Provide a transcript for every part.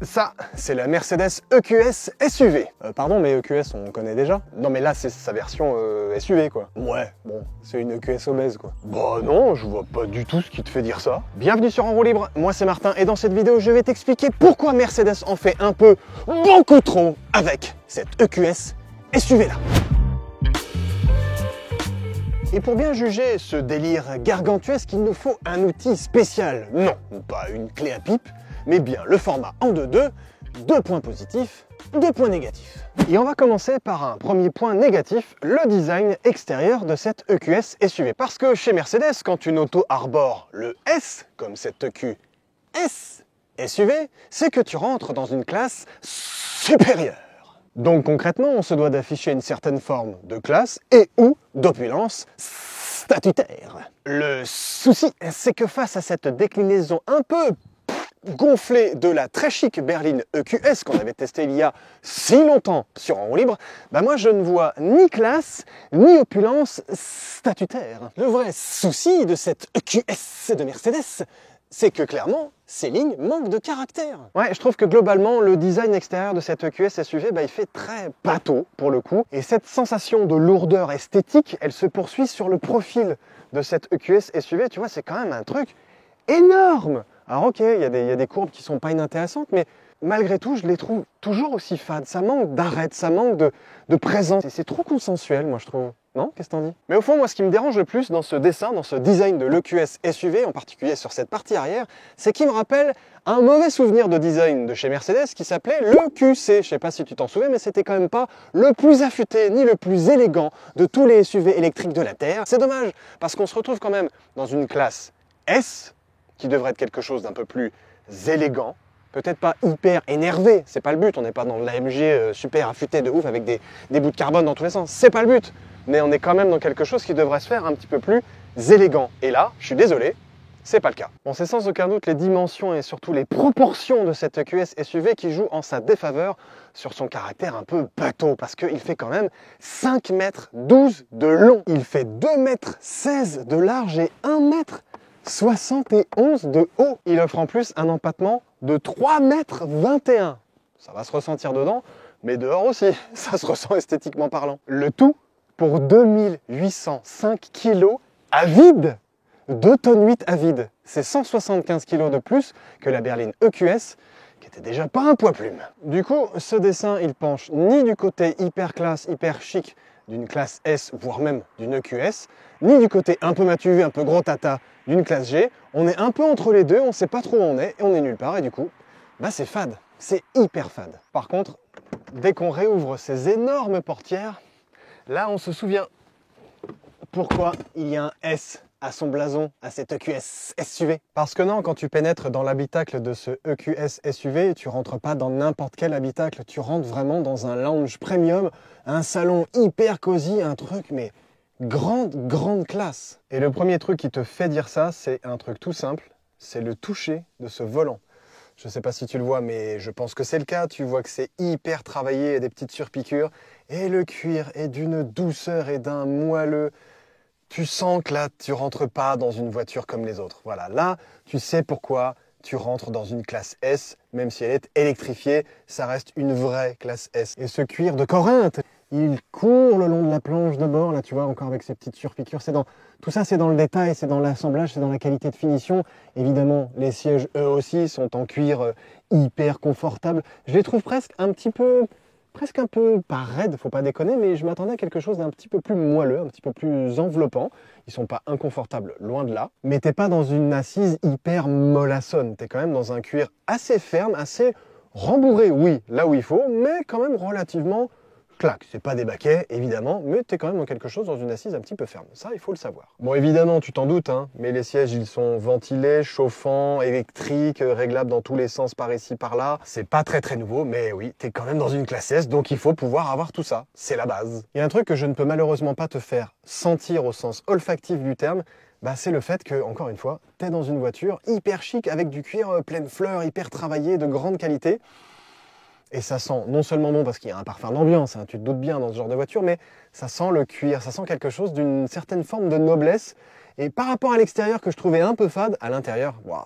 Ça, c'est la Mercedes EQS SUV. Pardon, mais EQS, on connaît déjà. Non, mais là, c'est sa version SUV, quoi. Ouais, bon, c'est une EQS obèse, quoi. Bah non, je vois pas du tout ce qui te fait dire ça. Bienvenue sur En Roue Libre, moi c'est Martin, et dans cette vidéo, je vais t'expliquer pourquoi Mercedes en fait un peu, beaucoup trop, avec cette EQS SUV-là. Et pour bien juger ce délire gargantuesque, il nous faut un outil spécial. Non, pas une clé à pipe, mais bien le format en 2.2, 2 points positifs, 2 points négatifs. Et on va commencer par un premier point négatif, le design extérieur de cette EQS SUV. Parce que chez Mercedes, quand une auto arbore le S, comme cette EQS SUV, c'est que tu rentres dans une classe supérieure. Donc concrètement, on se doit d'afficher une certaine forme de classe et ou d'opulence statutaire. Le souci, c'est que face à cette déclinaison un peu gonflée de la très chic berline EQS qu'on avait testée il y a si longtemps sur En Roue Libre, bah moi je ne vois ni classe ni opulence statutaire. Le vrai souci de cette EQS de Mercedes, c'est que clairement, ces lignes manquent de caractère. Ouais, je trouve que globalement, le design extérieur de cette EQS SUV, il fait très bateau pour le coup. Et cette sensation de lourdeur esthétique, elle se poursuit sur le profil de cette EQS SUV. Tu vois, c'est quand même un truc énorme. Alors ok, il y a des courbes qui sont pas inintéressantes, mais malgré tout, je les trouve toujours aussi fades. Ça manque d'arête, ça manque de présence. Et c'est trop consensuel, moi, je trouve. Non? Qu'est-ce que t'en dis? Mais au fond, moi, ce qui me dérange le plus dans ce dessin, dans ce design de l'EQS SUV, en particulier sur cette partie arrière, c'est qu'il me rappelle un mauvais souvenir de design de chez Mercedes qui s'appelait l'EQC. Je sais pas si tu t'en souviens, mais c'était quand même pas le plus affûté ni le plus élégant de tous les SUV électriques de la Terre. C'est dommage, parce qu'on se retrouve quand même dans une classe S, qui devrait être quelque chose d'un peu plus élégant, peut-être pas hyper énervé, c'est pas le but, on n'est pas dans l'AMG super affûté de ouf avec des bouts de carbone dans tous les sens, c'est pas le but, mais on est quand même dans quelque chose qui devrait se faire un petit peu plus élégant. Et là, je suis désolé, c'est pas le cas. Bon, c'est sans aucun doute les dimensions et surtout les proportions de cette EQS SUV qui jouent en sa défaveur sur son caractère un peu bateau, parce qu'il fait quand même 5,12 m de long, il fait 2,16 m de large et 1,71 m de haut. Il offre en plus un empattement de 3,21 m. Ça va se ressentir dedans, mais dehors aussi, ça se ressent esthétiquement parlant. Le tout pour 2805 kg à vide. 2,8 tonnes à vide. C'est 175 kg de plus que la berline EQS, qui était déjà pas un poids plume. Du coup, ce dessin, il penche ni du côté hyper classe, hyper chic d'une classe S, voire même d'une EQS, ni du côté un peu matu, un peu gros tata d'une classe G. On est un peu entre les deux, on sait pas trop où on est, et on est nulle part, et du coup, bah c'est fade, c'est hyper fade. Par contre, dès qu'on réouvre ces énormes portières, là on se souvient pourquoi il y a un S à son blason, à cette EQS SUV. Parce que non, quand tu pénètres dans l'habitacle de ce EQS SUV, tu rentres pas dans n'importe quel habitacle, tu rentres vraiment dans un lounge premium, un salon hyper cosy, un truc mais grande classe. Et le premier truc qui te fait dire ça, c'est un truc tout simple, c'est le toucher de ce volant. Je sais pas si tu le vois, mais je pense que c'est le cas. Tu vois que c'est hyper travaillé, il y a des petites surpiqûres, et le cuir est d'une douceur et d'un moelleux. Tu sens que là, tu rentres pas dans une voiture comme les autres. Voilà, là, tu sais pourquoi tu rentres dans une classe S, même si elle est électrifiée, ça reste une vraie classe S. Et ce cuir de Corinthe, il court le long de la planche de bord, là tu vois, encore avec ces petites surpiqûres. Tout ça, c'est dans le détail, c'est dans l'assemblage, c'est dans la qualité de finition. Évidemment, les sièges, eux aussi, sont en cuir hyper confortable. Je les trouve presque un peu, pas raide, faut pas déconner, mais je m'attendais à quelque chose d'un petit peu plus moelleux, un petit peu plus enveloppant. Ils sont pas inconfortables, loin de là. Mais t'es pas dans une assise hyper mollassonne. T'es quand même dans un cuir assez ferme, assez rembourré, oui, là où il faut, mais quand même relativement clac. C'est pas des baquets, évidemment, mais t'es quand même dans quelque chose, dans une assise un petit peu ferme. Ça, il faut le savoir. Bon, évidemment, tu t'en doutes, hein, mais les sièges, ils sont ventilés, chauffants, électriques, réglables dans tous les sens, par ici, par là. C'est pas très nouveau, mais oui, t'es quand même dans une classe S, donc il faut pouvoir avoir tout ça. C'est la base. Il y a un truc que je ne peux malheureusement pas te faire sentir au sens olfactif du terme, bah, c'est le fait que, encore une fois, t'es dans une voiture hyper chic, avec du cuir pleine fleur, hyper travaillé, de grande qualité. Et ça sent non seulement bon parce qu'il y a un parfum d'ambiance, hein, tu te doutes bien dans ce genre de voiture, mais ça sent le cuir, ça sent quelque chose d'une certaine forme de noblesse. Et par rapport à l'extérieur que je trouvais un peu fade, à l'intérieur, waouh,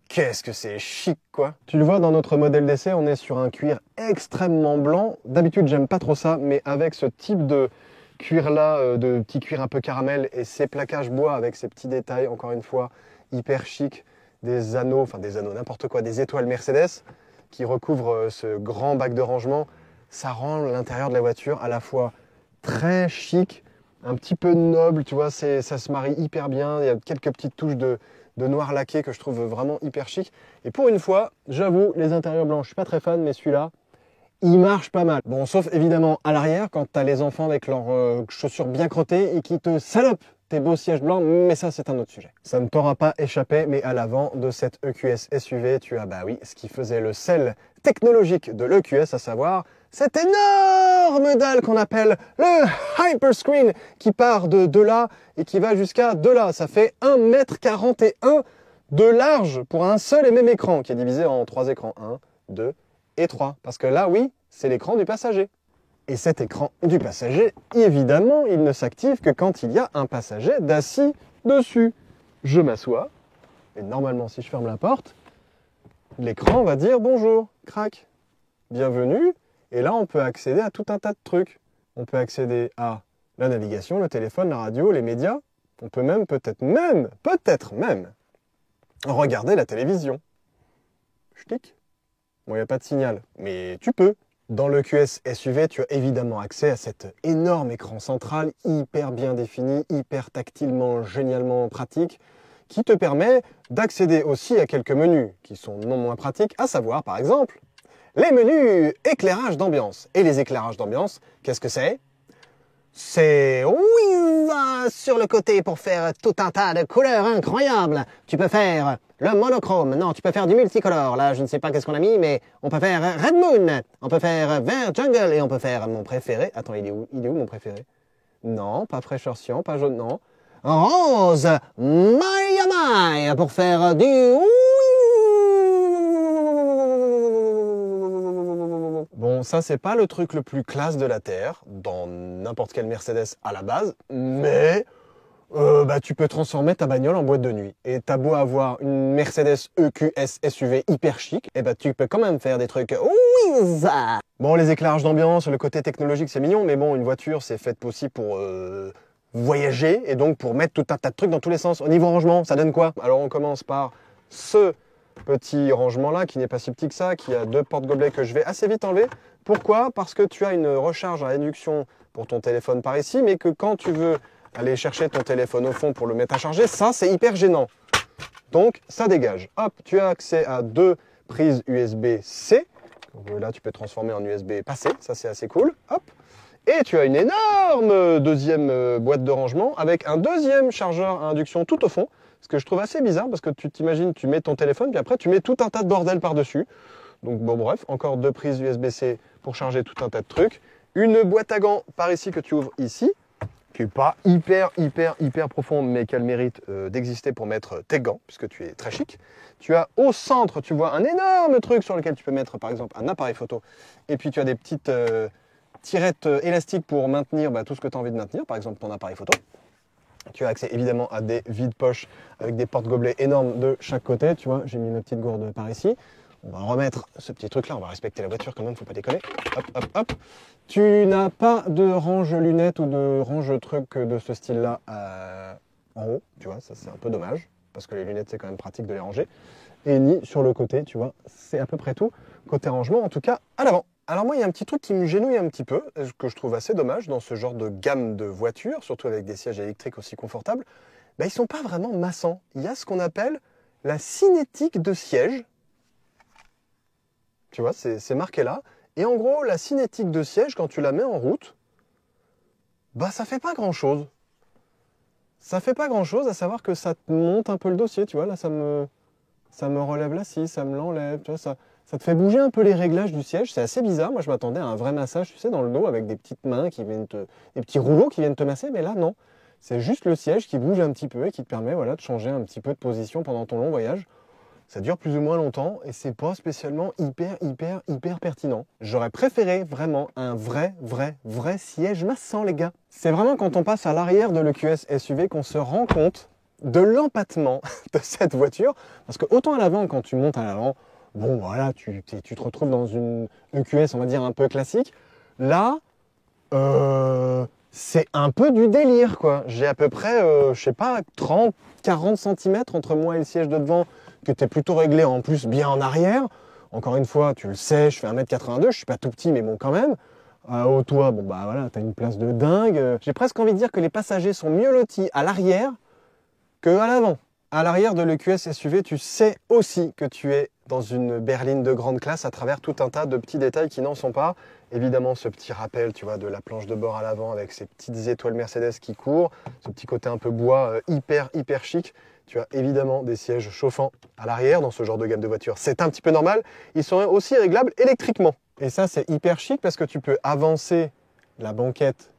qu'est-ce que c'est chic, quoi. Tu le vois, dans notre modèle d'essai, on est sur un cuir extrêmement blanc. D'habitude, j'aime pas trop ça, mais avec ce type de cuir-là, de petit cuir un peu caramel, et ces plaquages bois avec ces petits détails, encore une fois, hyper chic, des anneaux, n'importe quoi, des étoiles Mercedes qui recouvrent ce grand bac de rangement, ça rend l'intérieur de la voiture à la fois très chic, un petit peu noble, tu vois, ça se marie hyper bien. Il y a quelques petites touches de noir laqué que je trouve vraiment hyper chic. Et pour une fois, j'avoue, les intérieurs blancs, je suis pas très fan, mais celui-là, il marche pas mal. Bon, sauf évidemment à l'arrière, quand tu as les enfants avec leurs chaussures bien crottées et qui te salopent tes beaux sièges blancs, mais ça, c'est un autre sujet. Ça ne t'aura pas échappé, mais à l'avant de cette EQS SUV, tu as, bah oui, ce qui faisait le sel technologique de l'EQS, à savoir cette énorme dalle qu'on appelle le Hyperscreen, qui part de là et qui va jusqu'à de là. Ça fait 1,41 m de large pour un seul et même écran, qui est divisé en 3 écrans. 1, 2 et 3. Parce que là, oui, c'est l'écran du passager. Et cet écran du passager, évidemment, il ne s'active que quand il y a un passager d'assis dessus. Je m'assois, et normalement, si je ferme la porte, l'écran va dire bonjour, crac, bienvenue. Et là, on peut accéder à tout un tas de trucs. On peut accéder à la navigation, le téléphone, la radio, les médias. On peut même, peut-être même, regarder la télévision. Je clique. Bon, il n'y a pas de signal, mais tu peux. Dans le QS SUV, tu as évidemment accès à cet énorme écran central, hyper bien défini, hyper tactilement, génialement pratique, qui te permet d'accéder aussi à quelques menus qui sont non moins pratiques, à savoir, par exemple, les menus éclairage d'ambiance. Et les éclairages d'ambiance, qu'est-ce que c'est? C'est oui, sur le côté pour faire tout un tas de couleurs incroyables. Tu peux faire le monochrome, non, tu peux faire du multicolore. Là, je ne sais pas qu'est-ce qu'on a mis, mais on peut faire Red Moon, on peut faire Vert Jungle et on peut faire mon préféré. Attends, il est où mon préféré? Non, pas fraîcheur cyan, pas jaune, non. Rose, Maya pour faire du... Bon, ça, c'est pas le truc le plus classe de la Terre, dans n'importe quelle Mercedes à la base, mais tu peux transformer ta bagnole en boîte de nuit. Et t'as beau avoir une Mercedes EQS SUV hyper chic, et tu peux quand même faire des trucs... Bon, les éclairages d'ambiance, le côté technologique, c'est mignon, mais bon, une voiture, c'est faite aussi pour voyager, et donc pour mettre tout un tas de trucs dans tous les sens. Au niveau rangement, ça donne quoi? Alors, on commence par ce petit rangement là qui n'est pas si petit que ça, qui a 2 porte-gobelets que je vais assez vite enlever. Pourquoi? Parce que tu as une recharge à induction pour ton téléphone par ici, mais que quand tu veux aller chercher ton téléphone au fond pour le mettre à charger, ça c'est hyper gênant. Donc ça dégage. Hop, tu as accès à 2 prises USB-C. Là tu peux transformer en USB passé, ça c'est assez cool. Hop. Et tu as une énorme deuxième boîte de rangement avec un deuxième chargeur à induction tout au fond. Ce que je trouve assez bizarre parce que tu t'imagines, tu mets ton téléphone, puis après tu mets tout un tas de bordel par-dessus. Donc bon bref, encore 2 prises USB-C pour charger tout un tas de trucs. Une boîte à gants par ici que tu ouvres ici, qui n'est pas hyper profonde, mais qui a le mérite d'exister pour mettre tes gants, puisque tu es très chic. Tu as au centre, tu vois, un énorme truc sur lequel tu peux mettre par exemple un appareil photo. Et puis tu as des petites tirettes élastiques pour maintenir tout ce que tu as envie de maintenir, par exemple ton appareil photo. Tu as accès évidemment à des vides-poches avec des porte-gobelets énormes de chaque côté. Tu vois, j'ai mis une petite gourde par ici. On va remettre ce petit truc-là. On va respecter la voiture quand même, faut pas déconner. Hop, hop, hop. Tu n'as pas de range-lunettes ou de range-truc de ce style-là en haut. Tu vois, ça c'est un peu dommage. Parce que les lunettes, c'est quand même pratique de les ranger. Et ni sur le côté, tu vois. C'est à peu près tout. Côté rangement, en tout cas, à l'avant. Alors moi, il y a un petit truc qui me gênouille un petit peu, que je trouve assez dommage dans ce genre de gamme de voitures, surtout avec des sièges électriques aussi confortables. Ils ne sont pas vraiment massants. Il y a ce qu'on appelle la cinétique de siège. Tu vois, c'est marqué là. Et en gros, la cinétique de siège, quand tu la mets en route, ça fait pas grand-chose. Ça fait pas grand-chose, à savoir que ça te monte un peu le dossier, tu vois. Là, ça me relève l'assise, ça me l'enlève, tu vois, ça te fait bouger un peu les réglages du siège, c'est assez bizarre. Moi, je m'attendais à un vrai massage, tu sais, dans le dos, avec des petites mains qui viennent des petits rouleaux qui viennent te masser, mais là, non. C'est juste le siège qui bouge un petit peu et qui te permet, voilà, de changer un petit peu de position pendant ton long voyage. Ça dure plus ou moins longtemps et c'est pas spécialement hyper pertinent. J'aurais préféré vraiment un vrai siège massant, les gars. C'est vraiment quand on passe à l'arrière de l'EQS SUV qu'on se rend compte de l'empattement de cette voiture. Parce que autant à l'avant, quand tu montes à l'avant, bon voilà, tu te retrouves dans une EQS, on va dire, un peu classique. Là, c'est un peu du délire, quoi. J'ai à peu près, je sais pas, 30, 40 cm entre moi et le siège de devant, qui était plutôt réglé en plus bien en arrière. Encore une fois, tu le sais, je fais 1m82, je suis pas tout petit, mais bon quand même. Au toit, bon bah voilà, t'as une place de dingue. J'ai presque envie de dire que les passagers sont mieux lotis à l'arrière qu'à l'avant. À l'arrière de l'EQS SUV, tu sais aussi que tu es dans une berline de grande classe à travers tout un tas de petits détails qui n'en sont pas. Évidemment, ce petit rappel, tu vois, de la planche de bord à l'avant avec ces petites étoiles Mercedes qui courent, ce petit côté un peu bois hyper chic. Tu as évidemment des sièges chauffants à l'arrière dans ce genre de gamme de voiture. C'est un petit peu normal. Ils sont aussi réglables électriquement. Et ça, c'est hyper chic parce que tu peux avancer la banquette.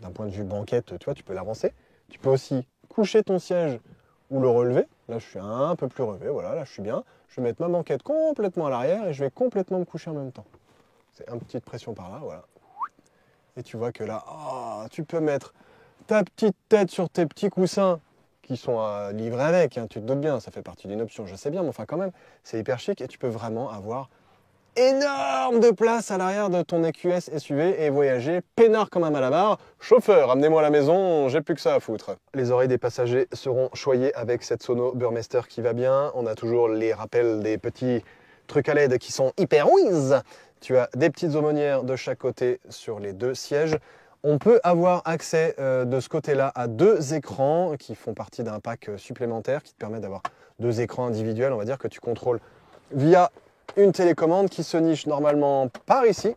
D'un point de vue banquette, tu vois, tu peux l'avancer. Tu peux aussi coucher ton siège ou le relever. Là, je suis un peu plus relevé. Voilà, là, je suis bien. Je vais mettre ma banquette complètement à l'arrière et je vais complètement me coucher en même temps. C'est une petite pression par là, voilà. Et tu vois que là, oh, tu peux mettre ta petite tête sur tes petits coussins qui sont à livrer avec, hein, tu te doutes bien, ça fait partie d'une option, je sais bien, mais enfin quand même, c'est hyper chic et tu peux vraiment avoir énorme de place à l'arrière de ton EQS SUV et voyager peinard comme un malabar. Chauffeur, amenez-moi à la maison, j'ai plus que ça à foutre. Les oreilles des passagers seront choyées avec cette sono Burmester qui va bien. On a toujours les rappels des petits trucs à LED qui sont hyper whiz. Tu as des petites aumônières de chaque côté sur les deux sièges. On peut avoir accès de ce côté-là à deux écrans qui font partie d'un pack supplémentaire qui te permet d'avoir deux écrans individuels, on va dire, que tu contrôles via une télécommande qui se niche normalement par ici,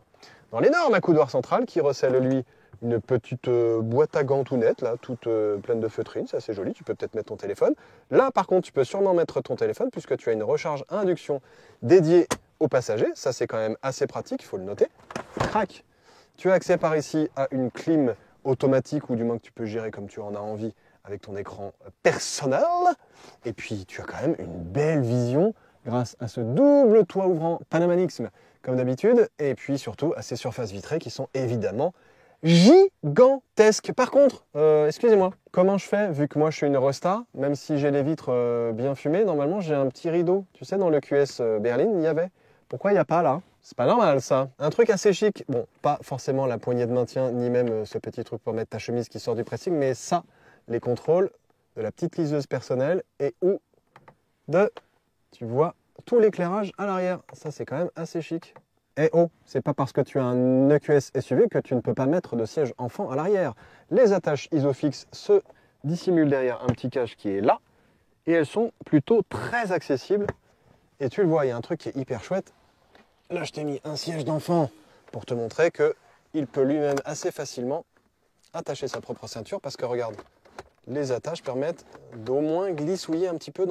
dans l'énorme accoudoir central qui recèle, lui, une petite boîte à gants tout nette, là, toute pleine de feutrines, c'est assez joli, tu peux peut-être mettre ton téléphone. Là, par contre, tu peux sûrement mettre ton téléphone puisque tu as une recharge à induction dédiée aux passagers. Ça, c'est quand même assez pratique, il faut le noter. Crac. Tu as accès par ici à une clim automatique, ou du moins que tu peux gérer comme tu en as envie avec ton écran personnel. Et puis, tu as quand même une belle vision grâce à ce double toit ouvrant Panamanixme, comme d'habitude. Et puis surtout à ces surfaces vitrées qui sont évidemment gigantesques. Par contre, excusez-moi, comment je fais, vu que moi je suis une Rosta, même si j'ai les vitres bien fumées, normalement j'ai un petit rideau. Tu sais, dans le QS berline, il y avait. Pourquoi il n'y a pas là? C'est pas normal ça. Un truc assez chic, bon, pas forcément la poignée de maintien, ni même ce petit truc pour mettre ta chemise qui sort du pressing, mais ça, les contrôles de la petite liseuse personnelle et ou de, tu vois, tout l'éclairage à l'arrière. Ça, c'est quand même assez chic. Et oh, c'est pas parce que tu as un EQS SUV que tu ne peux pas mettre de siège enfant à l'arrière. Les attaches Isofix se dissimulent derrière un petit cache qui est là, et elles sont plutôt très accessibles. Et tu le vois, il y a un truc qui est hyper chouette. Là, je t'ai mis un siège d'enfant pour te montrer qu'il peut lui-même assez facilement attacher sa propre ceinture parce que regarde, les attaches permettent d'au moins glissouiller un petit peu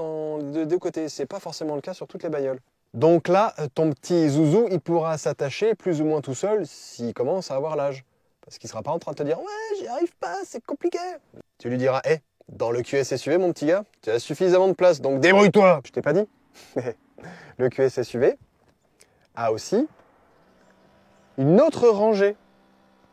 des deux côtés. C'est pas forcément le cas sur toutes les bagnoles. Donc là, ton petit zouzou, il pourra s'attacher plus ou moins tout seul s'il commence à avoir l'âge. Parce qu'il sera pas en train de te dire « Ouais, j'y arrive pas, c'est compliqué !» Tu lui diras « Hé, dans le QS SUV, mon petit gars, tu as suffisamment de place, donc débrouille-toi !» Je t'ai pas dit. Le QS SUV a aussi une autre rangée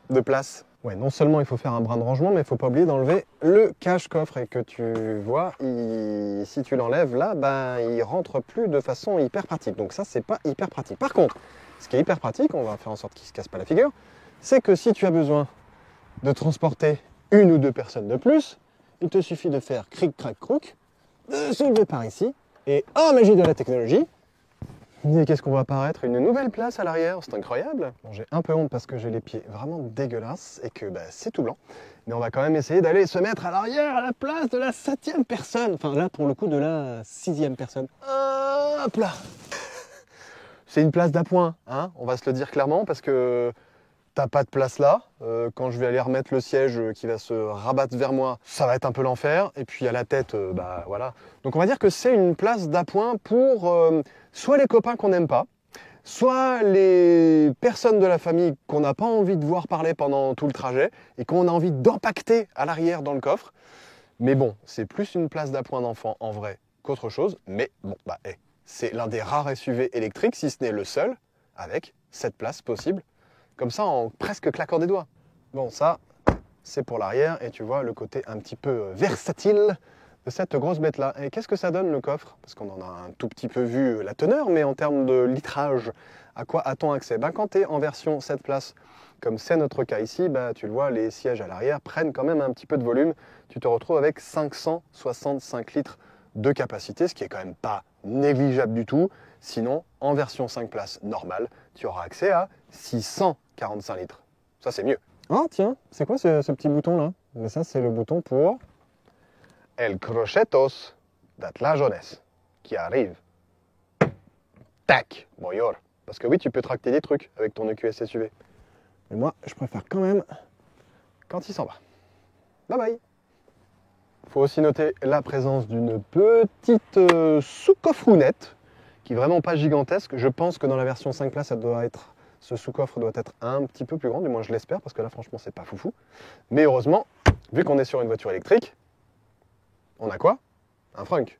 de place. Ouais, non seulement il faut faire un brin de rangement, mais il ne faut pas oublier d'enlever le cache-coffre et que tu vois, si tu l'enlèves là, ben, il rentre plus de façon hyper pratique. Donc ça, c'est pas hyper pratique. Par contre, ce qui est hyper pratique, on va faire en sorte qu'il ne se casse pas la figure, c'est que si tu as besoin de transporter une ou deux personnes de plus, il te suffit de faire cric, crac, croc, de soulever par ici, et oh magie de la technologie, et qu'est-ce qu'on va apparaître? Une nouvelle place à l'arrière, c'est incroyable. Bon, j'ai un peu honte parce que j'ai les pieds vraiment dégueulasses et que bah, c'est tout blanc. Mais on va quand même essayer d'aller se mettre à l'arrière à la place de la 7e personne. Enfin là, pour le coup, de la 6e personne. Hop là. C'est une place d'appoint, hein, on va se le dire clairement, parce que t'as pas de place là. Quand je vais aller remettre le siège qui va se rabattre vers moi, ça va être un peu l'enfer. Et puis à la tête, bah voilà. Donc on va dire que c'est une place d'appoint pour soit les copains qu'on n'aime pas, soit les personnes de la famille qu'on n'a pas envie de voir parler pendant tout le trajet et qu'on a envie d'empacter à l'arrière dans le coffre. Mais bon, c'est plus une place d'appoint d'enfant en vrai qu'autre chose. Mais bon, bah c'est l'un des rares SUV électriques, si ce n'est le seul, avec cette place possible. Comme ça, en presque claquant des doigts. Bon, ça, c'est pour l'arrière. Et tu vois le côté un petit peu versatile de cette grosse bête-là. Et qu'est-ce que ça donne le coffre? Parce qu'on en a un tout petit peu vu la teneur, mais en termes de litrage, à quoi a-t-on accès? Quand tu es en version 7 places, comme c'est notre cas ici, tu le vois, les sièges à l'arrière prennent quand même un petit peu de volume. Tu te retrouves avec 565 litres de capacité, ce qui est quand même pas négligeable du tout. Sinon, en version 5 places normale, tu auras accès à 645 litres. Ça, c'est mieux. Ah tiens, c'est quoi ce petit bouton-là? Ça, c'est le bouton pour El Crochetos d'Atlas qui arrive. Tac, bonjour. Parce que oui, tu peux tracter des trucs avec ton EQS SUV. Mais moi, je préfère quand même quand il s'en va. Bye bye. Il faut aussi noter la présence d'une petite sous-coffrounette qui est vraiment pas gigantesque. Je pense que dans la version 5 places, ce sous-coffre doit être un petit peu plus grand, du moins je l'espère, parce que là franchement c'est pas foufou. Mais heureusement, vu qu'on est sur une voiture électrique, on a quoi? Un frunk.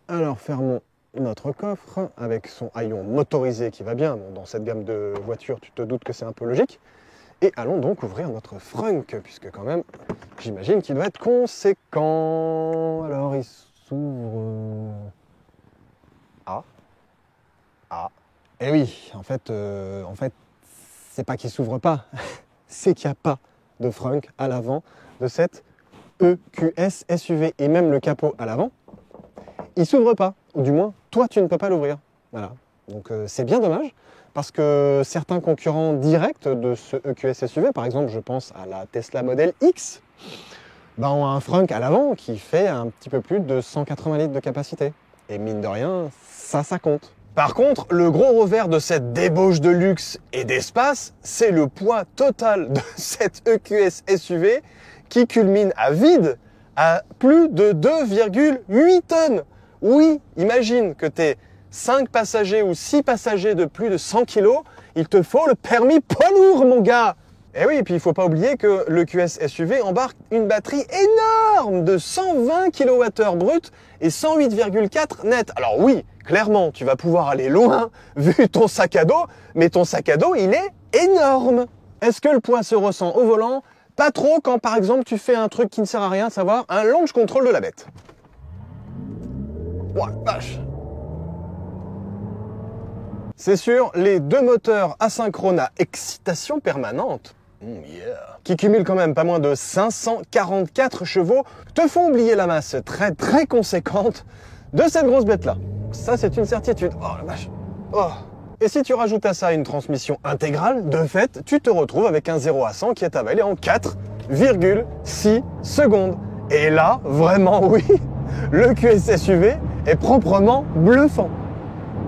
Alors fermons notre coffre avec son haillon motorisé qui va bien. Bon, dans cette gamme de voitures, tu te doutes que c'est un peu logique. Et allons donc ouvrir notre frunk, puisque quand même, j'imagine qu'il doit être conséquent. Alors il s'ouvre... Ah. Eh oui, en fait c'est pas qu'il s'ouvre pas, c'est qu'il n'y a pas de frunk à l'avant de cette EQS SUV. Et même le capot à l'avant, il s'ouvre pas. Ou du moins, toi, tu ne peux pas l'ouvrir. Voilà. Donc c'est bien dommage, parce que certains concurrents directs de ce EQS SUV, par exemple, je pense à la Tesla Model X, ont un frunk à l'avant qui fait un petit peu plus de 180 litres de capacité. Et mine de rien, ça compte. Par contre, le gros revers de cette débauche de luxe et d'espace, c'est le poids total de cette EQS SUV qui culmine à vide à plus de 2,8 tonnes. Oui, imagine que tu es 5 passagers ou 6 passagers de plus de 100 kg, il te faut le permis poids lourd, mon gars. Et oui, et puis il ne faut pas oublier que le QS SUV embarque une batterie énorme de 120 kWh brut et 108,4 net. Alors oui, clairement, tu vas pouvoir aller loin vu ton sac à dos, mais ton sac à dos, il est énorme. Est-ce que le poids se ressent au volant? Pas trop quand, par exemple, tu fais un truc qui ne sert à rien, à savoir un launch control de la bête. Ouah, vache. C'est sûr, les deux moteurs asynchrone à excitation permanente, qui cumulent quand même pas moins de 544 chevaux, te font oublier la masse très conséquente de cette grosse bête-là. Ça, c'est une certitude. Oh la vache. Oh. Et si tu rajoutes à ça une transmission intégrale, de fait, tu te retrouves avec un 0 à 100 qui est avalé en 4,6 secondes. Et là, vraiment oui, le QS SUV est proprement bluffant.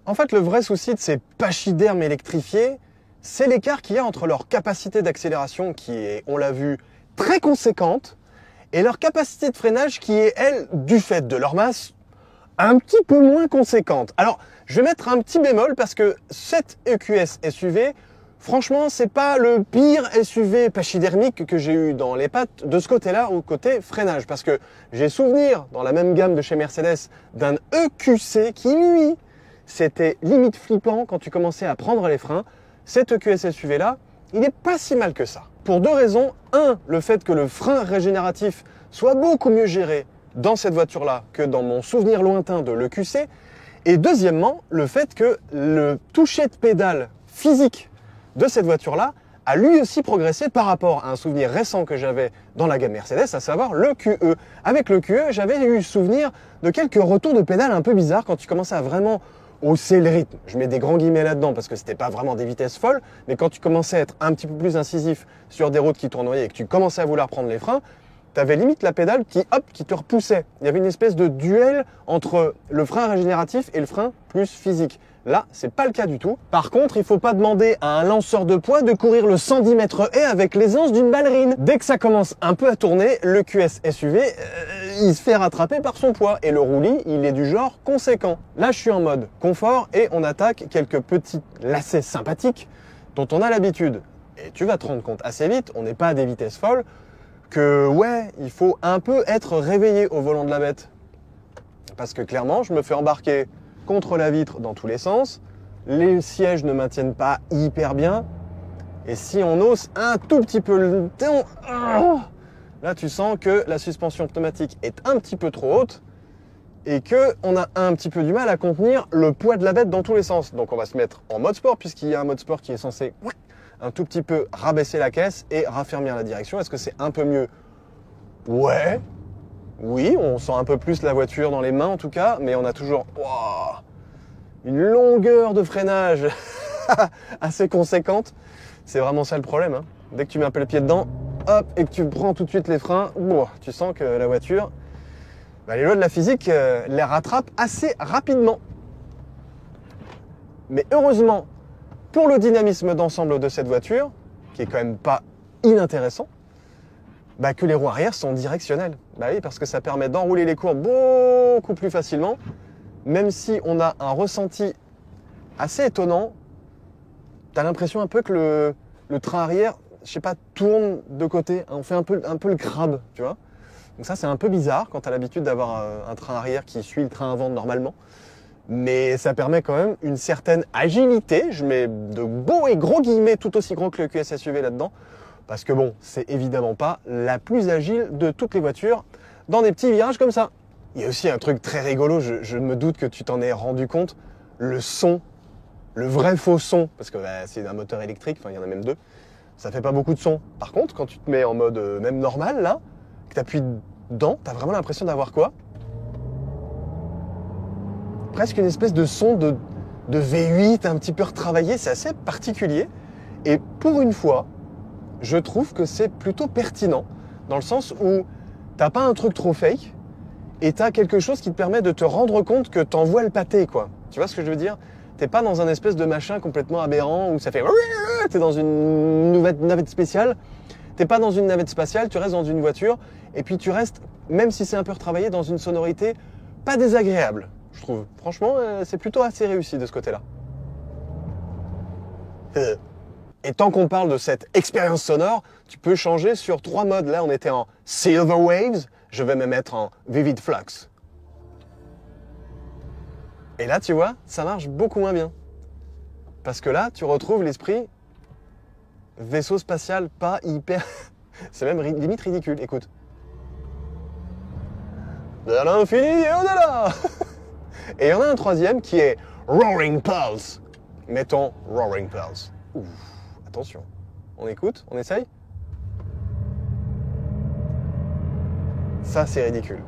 En fait, le vrai souci de ces pachydermes électrifiés, c'est l'écart qu'il y a entre leur capacité d'accélération qui est, on l'a vu, très conséquente, et leur capacité de freinage qui est, elle, du fait de leur masse, un petit peu moins conséquente. Alors, je vais mettre un petit bémol parce que cette EQS SUV, franchement, c'est pas le pire SUV pachydermique que j'ai eu dans les pattes de ce côté-là, au côté freinage. Parce que j'ai souvenir, dans la même gamme de chez Mercedes, d'un EQC qui, lui, c'était limite flippant quand tu commençais à prendre les freins. Cet EQS SUV-là, il n'est pas si mal que ça. Pour deux raisons. Un, le fait que le frein régénératif soit beaucoup mieux géré dans cette voiture-là que dans mon souvenir lointain de l'EQC. Et deuxièmement, le fait que le toucher de pédale physique de cette voiture-là a lui aussi progressé par rapport à un souvenir récent que j'avais dans la gamme Mercedes, à savoir le QE. Avec le QE, j'avais eu souvenir de quelques retours de pédale un peu bizarres quand tu commençais à vraiment hausser le rythme. Je mets des grands guillemets là-dedans parce que c'était pas vraiment des vitesses folles, mais quand tu commençais à être un petit peu plus incisif sur des routes qui tournoyaient et que tu commençais à vouloir prendre les freins, tu avais limite la pédale qui te repoussait. Il y avait une espèce de duel entre le frein régénératif et le frein plus physique. Là, c'est pas le cas du tout. Par contre, il faut pas demander à un lanceur de poids de courir le 110 mètres haies avec l'aisance d'une ballerine. Dès que ça commence un peu à tourner, le QS SUV, il se fait rattraper par son poids. Et le roulis, il est du genre conséquent. Là, je suis en mode confort et on attaque quelques petits lacets sympathiques dont on a l'habitude. Et tu vas te rendre compte assez vite, on n'est pas à des vitesses folles, que ouais, il faut un peu être réveillé au volant de la bête. Parce que clairement, je me fais embarquer contre la vitre dans tous les sens, les sièges ne maintiennent pas hyper bien, et si on hausse un tout petit peu le temps, Là, tu sens que la suspension pneumatique est un petit peu trop haute et qu'on a un petit peu du mal à contenir le poids de la bête dans tous les sens. Donc on va se mettre en mode sport, puisqu'il y a un mode sport qui est censé un tout petit peu rabaisser la caisse et raffermir la direction. Est-ce que c'est un peu mieux? Ouais. Oui, on sent un peu plus la voiture dans les mains en tout cas, mais on a toujours une longueur de freinage assez conséquente. C'est vraiment ça le problème, hein. Dès que tu mets un peu le pied dedans, hop, et que tu prends tout de suite les freins, tu sens que la voiture, les lois de la physique les rattrapent assez rapidement. Mais heureusement, pour le dynamisme d'ensemble de cette voiture, qui est quand même pas inintéressant, que les roues arrière sont directionnelles. Oui, parce que ça permet d'enrouler les courbes beaucoup plus facilement, même si on a un ressenti assez étonnant. Tu as l'impression un peu que le train arrière, je sais pas, tourne de côté. On fait un peu le crabe, tu vois. Donc ça, c'est un peu bizarre quand tu as l'habitude d'avoir un train arrière qui suit le train avant normalement. Mais ça permet quand même une certaine agilité. Je mets de beaux et gros guillemets, tout aussi gros que le QS SUV là-dedans. Parce que bon, c'est évidemment pas la plus agile de toutes les voitures dans des petits virages comme ça. Il y a aussi un truc très rigolo, je me doute que tu t'en es rendu compte, le son, le vrai faux son, parce que c'est un moteur électrique, enfin il y en a même deux, ça fait pas beaucoup de son. Par contre, quand tu te mets en mode même normal là, que tu appuies dedans, tu as vraiment l'impression d'avoir quoi? Presque une espèce de son de V8 un petit peu retravaillé, c'est assez particulier. Et pour une fois, je trouve que c'est plutôt pertinent, dans le sens où t'as pas un truc trop fake, et t'as quelque chose qui te permet de te rendre compte que t'envoies le pâté, quoi. Tu vois ce que je veux dire? T'es pas dans un espèce de machin complètement aberrant où ça fait... T'es dans une navette spéciale. T'es pas dans une navette spatiale, tu restes dans une voiture, et puis tu restes, même si c'est un peu retravaillé, dans une sonorité pas désagréable, je trouve. Franchement, c'est plutôt assez réussi de ce côté-là. Et tant qu'on parle de cette expérience sonore, tu peux changer sur 3 modes. Là, on était en Silver Waves. Je vais me mettre en Vivid Flux. Et là, tu vois, ça marche beaucoup moins bien. Parce que là, tu retrouves l'esprit vaisseau spatial pas hyper... C'est même limite ridicule. Écoute. De l'infini et au-delà. Et il y en a un troisième qui est Roaring Pulse. Mettons Roaring Pulse. Ouf. Attention, on écoute, on essaye. Ça, c'est ridicule.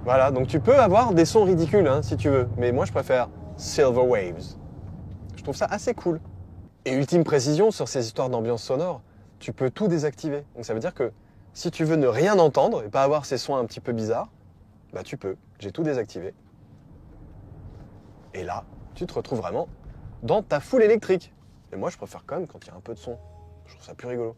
Voilà, donc tu peux avoir des sons ridicules hein, si tu veux, mais moi je préfère Silver Waves. Je trouve ça assez cool. Et ultime précision sur ces histoires d'ambiance sonore, tu peux tout désactiver. Donc ça veut dire que si tu veux ne rien entendre et pas avoir ces sons un petit peu bizarres, tu peux. J'ai tout désactivé. Et là, tu te retrouves vraiment dans ta foule électrique. Et moi, je préfère quand même quand il y a un peu de son. Je trouve ça plus rigolo.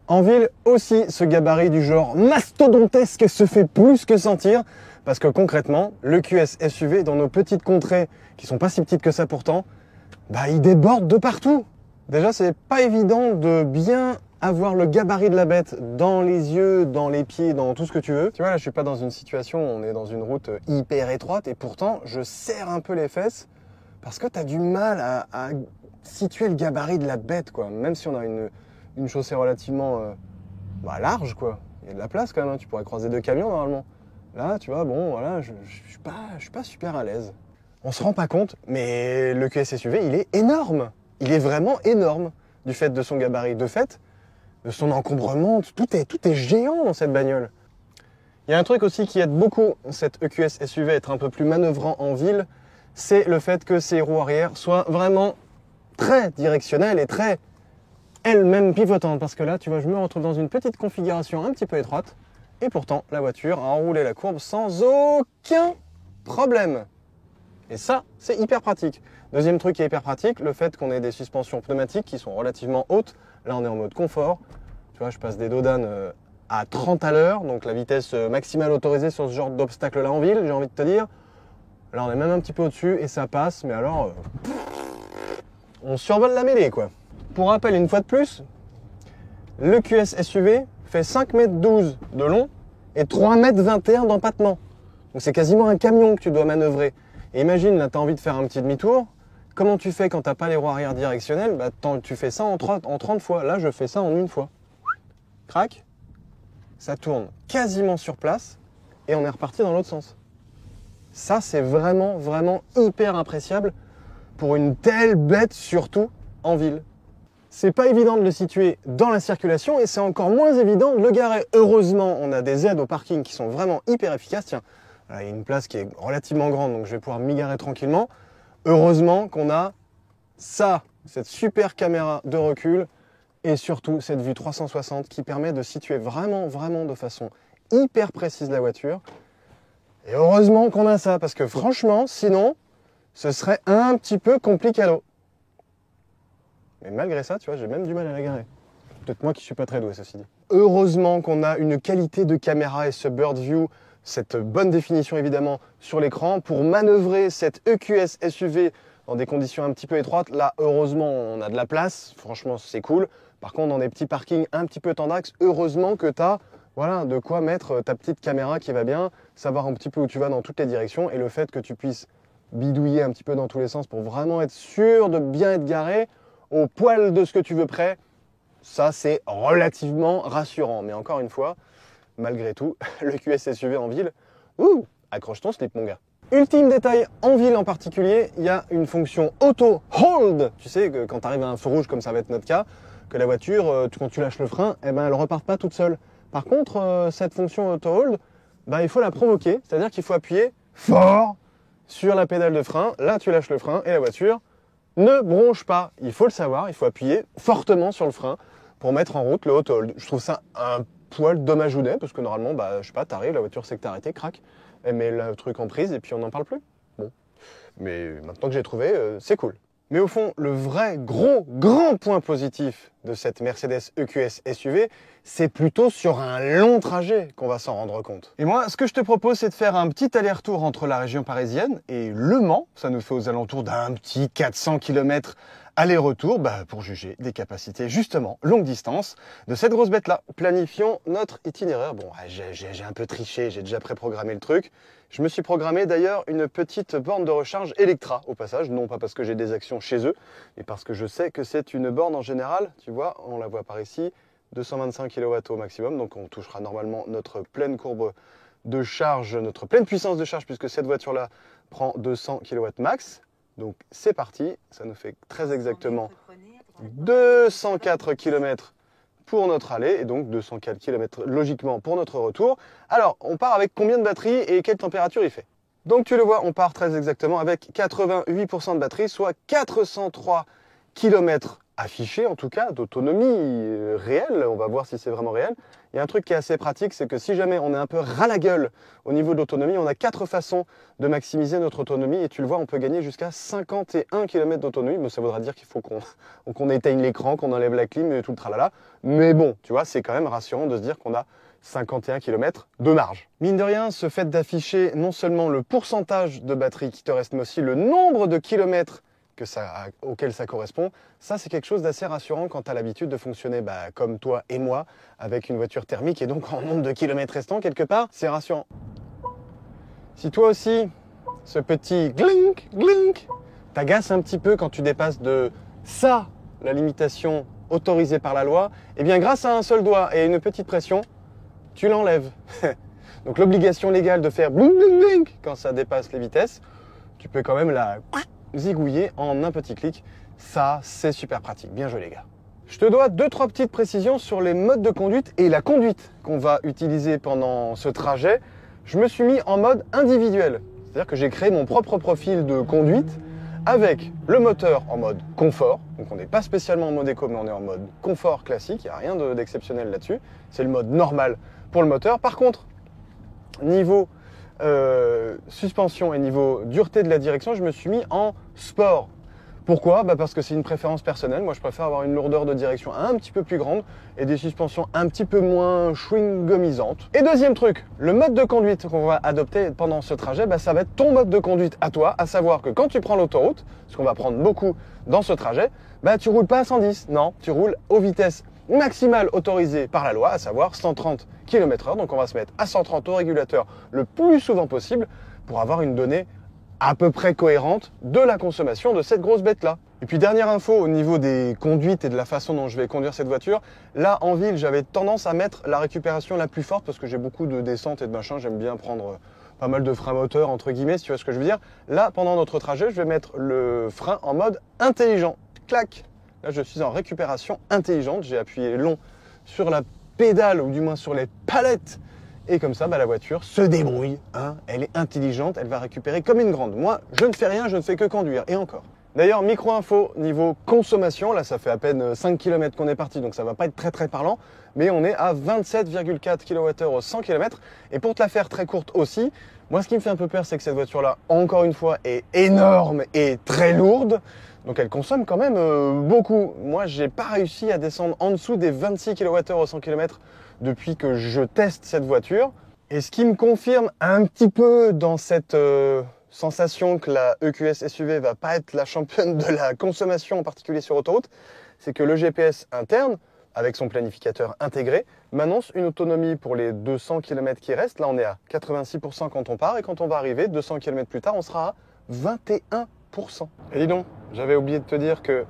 En ville aussi, ce gabarit du genre mastodontesque se fait plus que sentir. Parce que concrètement, le QS SUV, dans nos petites contrées, qui sont pas si petites que ça pourtant, il déborde de partout. Déjà, c'est pas évident de bien avoir le gabarit de la bête dans les yeux, dans les pieds, dans tout ce que tu veux. Tu vois, là, je suis pas dans une situation où on est dans une route hyper étroite. Et pourtant, je serre un peu les fesses. Parce que tu as du mal à situer le gabarit de la bête, quoi. Même si on a une chaussée relativement large, quoi. Il y a de la place quand même, hein. Tu pourrais croiser 2 camions normalement. Là, tu vois, bon, voilà, je suis pas super à l'aise. On se rend pas compte, mais le QS SUV, il est énorme. Il est vraiment énorme du fait de son gabarit, de fait de son encombrement. Tout est géant dans cette bagnole. Il y a un truc aussi qui aide beaucoup cette EQS SUV à être un peu plus manœuvrant en ville, c'est le fait que ces roues arrière soient vraiment très directionnelles et très elles-mêmes pivotantes. Parce que là, tu vois, je me retrouve dans une petite configuration un petit peu étroite. Et pourtant, la voiture a enroulé la courbe sans aucun problème. Et ça, c'est hyper pratique. Deuxième truc qui est hyper pratique, le fait qu'on ait des suspensions pneumatiques qui sont relativement hautes. Là, on est en mode confort. Tu vois, je passe des dodanes à 30 à l'heure, donc la vitesse maximale autorisée sur ce genre d'obstacle-là en ville, j'ai envie de te dire. Là, on est même un petit peu au-dessus et ça passe, mais alors, on survole la mêlée, quoi. Pour rappel, une fois de plus, le QS SUV fait 5,12 m de long et 3,21 m d'empattement. Donc c'est quasiment un camion que tu dois manœuvrer. Et imagine, là, tu as envie de faire un petit demi-tour. Comment tu fais quand tu n'as pas les roues arrière directionnelles? Tu fais ça en 30 fois. Là, je fais ça en 1 fois. Crac. ça tourne quasiment sur place et on est reparti dans l'autre sens. Ça, c'est vraiment, vraiment hyper appréciable pour une telle bête, surtout en ville. C'est pas évident de le situer dans la circulation et c'est encore moins évident de le garer. Heureusement, on a des aides au parking qui sont vraiment hyper efficaces. Tiens, là, il y a une place qui est relativement grande, donc je vais pouvoir m'y garer tranquillement. Heureusement qu'on a ça, cette super caméra de recul et surtout cette vue 360 qui permet de situer vraiment, vraiment de façon hyper précise la voiture. Et heureusement qu'on a ça, parce que franchement, sinon, ce serait un petit peu complicado. Mais malgré ça, tu vois, j'ai même du mal à la garer. Peut-être moi qui suis pas très doué, ceci dit. Heureusement qu'on a une qualité de caméra et ce bird view, cette bonne définition évidemment sur l'écran, pour manœuvrer cette EQS SUV dans des conditions un petit peu étroites. Là, heureusement, on a de la place. Franchement, c'est cool. Par contre, dans des petits parkings un petit peu tendax, heureusement que tu as voilà, de quoi mettre ta petite caméra qui va bien, savoir un petit peu où tu vas dans toutes les directions et le fait que tu puisses bidouiller un petit peu dans tous les sens pour vraiment être sûr de bien être garé au poil de ce que tu veux près, ça c'est relativement rassurant. Mais encore une fois, malgré tout, le QS SUV en ville, accroche ton slip mon gars. Ultime détail, en ville en particulier, il y a une fonction auto hold. Tu sais que quand tu arrives à un feu rouge comme ça va être notre cas, que la voiture, quand tu lâches le frein, eh ben, elle ne repart pas toute seule. Par contre, cette fonction auto hold, ben, il faut la provoquer, c'est-à-dire qu'il faut appuyer fort sur la pédale de frein. Là, tu lâches le frein et la voiture ne bronche pas. Il faut le savoir, il faut appuyer fortement sur le frein pour mettre en route le auto hold. Je trouve ça un poil dommage ou n'est, parce que normalement, bah, je sais pas, t'arrives, la voiture sait que t'as arrêté, crac, elle met le truc en prise et puis on n'en parle plus. Bon. Mais maintenant que j'ai trouvé, c'est cool. Mais au fond, le vrai grand point positif de cette Mercedes EQS SUV, c'est plutôt sur un long trajet qu'on va s'en rendre compte. Et moi, ce que je te propose, c'est de faire un petit aller-retour entre la région parisienne et Le Mans. Ça nous fait aux alentours d'un petit 400 km aller-retour pour juger des capacités, justement, longue distance de cette grosse bête-là. Planifions notre itinéraire. Bon, j'ai un peu triché, j'ai déjà préprogrammé le truc. Je me suis programmé d'ailleurs une petite borne de recharge Electra au passage, non pas parce que j'ai des actions chez eux, mais parce que je sais que c'est une borne en général, tu vois, on la voit par ici, 225 kW au maximum, donc on touchera normalement notre pleine courbe de charge, notre pleine puissance de charge, puisque cette voiture-là prend 200 kW max. Donc c'est parti, ça nous fait très exactement 204 km pour notre aller et donc 204 km logiquement pour notre retour. Alors, on part avec combien de batterie et quelle température il fait? Donc tu le vois, on part très exactement avec 88% de batterie, soit 403 km affichés en tout cas, d'autonomie réelle. On va voir si c'est vraiment réel. Il y a un truc qui est assez pratique, c'est que si jamais on est un peu ras la gueule au niveau de l'autonomie, on a 4 façons de maximiser notre autonomie et tu le vois, on peut gagner jusqu'à 51 km d'autonomie. Mais ça voudra dire qu'il faut qu'on éteigne l'écran, qu'on enlève la clim et tout le tralala. Mais bon, tu vois, c'est quand même rassurant de se dire qu'on a 51 km de marge. Mine de rien, ce fait d'afficher non seulement le pourcentage de batterie qui te reste, mais aussi le nombre de kilomètres auquel ça correspond, ça c'est quelque chose d'assez rassurant quand tu as l'habitude de fonctionner comme toi et moi avec une voiture thermique et donc en nombre de kilomètres restants quelque part, c'est rassurant. Si toi aussi, ce petit glink, glink, t'agace un petit peu quand tu dépasses de ça, la limitation autorisée par la loi, eh bien grâce à un seul doigt et une petite pression, tu l'enlèves. Donc l'obligation légale de faire blink, blink, blink quand ça dépasse les vitesses, tu peux quand même la zigouiller en un petit clic. Ça, c'est super pratique. Bien joué les gars. Je te dois 2-3 petites précisions sur les modes de conduite et la conduite qu'on va utiliser pendant ce trajet. Je me suis mis en mode individuel. C'est-à-dire que j'ai créé mon propre profil de conduite avec le moteur en mode confort. Donc on n'est pas spécialement en mode éco, mais on est en mode confort classique. Il n'y a rien d'exceptionnel là-dessus. C'est le mode normal pour le moteur. Par contre, niveau suspension et niveau dureté de la direction, je me suis mis en sport. Pourquoi? Parce que c'est une préférence personnelle. Moi, je préfère avoir une lourdeur de direction un petit peu plus grande et des suspensions un petit peu moins chewing-gummisantes. Et deuxième truc, le mode de conduite qu'on va adopter pendant ce trajet, ça va être ton mode de conduite à toi, à savoir que quand tu prends l'autoroute, ce qu'on va prendre beaucoup dans ce trajet, tu roules pas à 110, non, tu roules aux vitesses maximale autorisée par la loi, à savoir 130 km/h. Donc on va se mettre à 130 au régulateur le plus souvent possible pour avoir une donnée à peu près cohérente de la consommation de cette grosse bête-là. Et puis dernière info au niveau des conduites et de la façon dont je vais conduire cette voiture. Là en ville j'avais tendance à mettre la récupération la plus forte parce que j'ai beaucoup de descentes et de machin. J'aime bien prendre pas mal de freins moteurs entre guillemets si tu vois ce que je veux dire. Là pendant notre trajet je vais mettre le frein en mode intelligent. Clac. Là je suis en récupération intelligente. J'ai appuyé long sur la pédale ou du moins sur les palettes. Et comme ça, la voiture se débrouille, hein. Elle est intelligente, elle va récupérer comme une grande. Moi, je ne fais rien, je ne fais que conduire, et encore. D'ailleurs, micro-info, niveau consommation, là ça fait à peine 5 km qu'on est parti, donc ça va pas être très parlant, mais on est à 27,4 kWh au 100 km. Et pour te la faire très courte aussi, moi ce qui me fait un peu peur, c'est que cette voiture-là, encore une fois, est énorme et très lourde. Donc elle consomme quand même beaucoup. Moi, j'ai pas réussi à descendre en dessous des 26 kWh au 100 km depuis que je teste cette voiture. Et ce qui me confirme un petit peu dans cette sensation que la EQS SUV va pas être la championne de la consommation, en particulier sur autoroute, c'est que le GPS interne, avec son planificateur intégré, m'annonce une autonomie pour les 200 km qui restent. Là, on est à 86% quand on part, et quand on va arriver 200 km plus tard, on sera à 21%. Et dis donc, j'avais oublié de te dire que